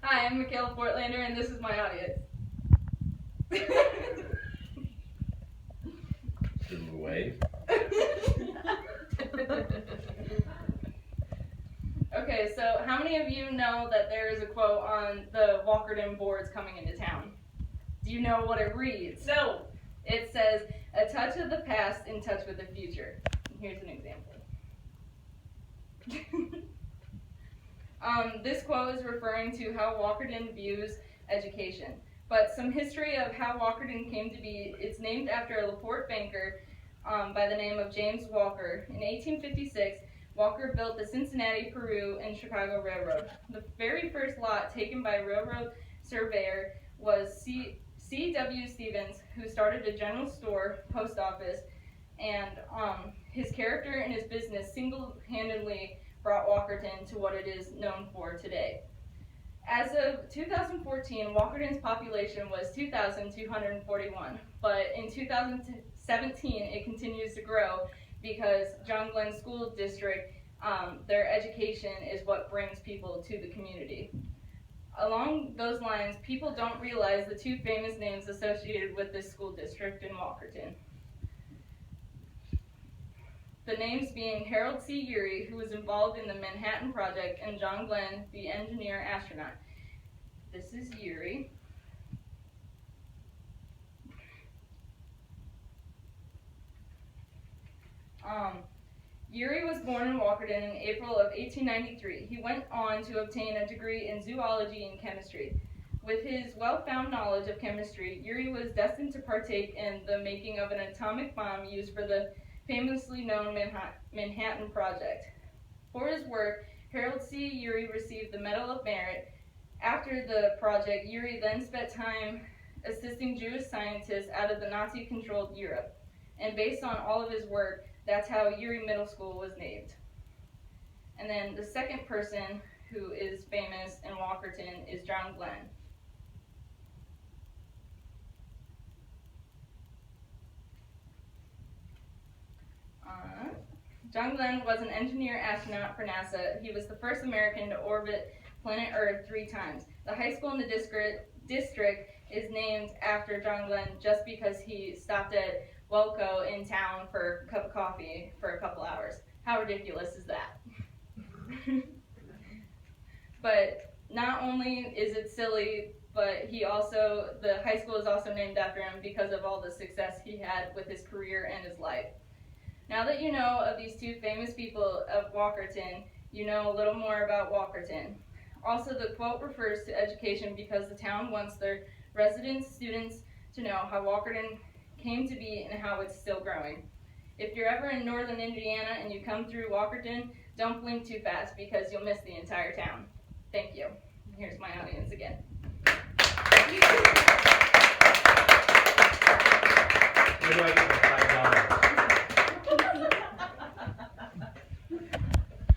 Hi, I'm Michaela Portlander, and this is my audience. Should we wave? Okay, so how many of you know that there is a quote on the Walkerton boards coming into town? Do you know what it reads? No. It says, "A touch of the past in touch with the future." And here's an example. This quote is referring to how Walkerton views education. But some history of how Walkerton came to be, it's named after a LaPorte banker by the name of James Walker. In 1856, Walker built the Cincinnati, Peru, and Chicago Railroad. The very first lot taken by a railroad surveyor was C.W. Stevens, who started a general store, post office, and his character and his business single-handedly brought Walkerton to what it is known for today. As of 2014, Walkerton's population was 2,241, but in 2017 it continues to grow because John Glenn School District, their education is what brings people to the community. Along those lines, people don't realize the two famous names associated with this school district in Walkerton. The names being Harold C. Urey, who was involved in the Manhattan Project, and John Glenn, the engineer-astronaut. This is Urey. Urey was born in Walkerton in April of 1893. He went on to obtain a degree in zoology and chemistry. With his well-found knowledge of chemistry, Urey was destined to partake in the making of an atomic bomb used for the famously known Manhattan Project. For his work, Harold C. Urey received the Medal of Merit. After the project, Urey then spent time assisting Jewish scientists out of the Nazi-controlled Europe. And based on all of his work, that's how Urey Middle School was named. And then the second person who is famous in Walkerton is John Glenn. John Glenn was an engineer-astronaut for NASA. He was the first American to orbit planet Earth 3 times. The high school in the district is named after John Glenn just because he stopped at Welco in town for a cup of coffee for a couple hours. How ridiculous is that? But not only is it silly, but the high school is also named after him because of all the success he had with his career and his life. Now that you know of these two famous people of Walkerton, you know a little more about Walkerton. Also, the quote refers to education because the town wants their residents, students to know how Walkerton came to be and how it's still growing. If you're ever in northern Indiana and you come through Walkerton, don't blink too fast because you'll miss the entire town. Thank you. Here's my audience again. What do I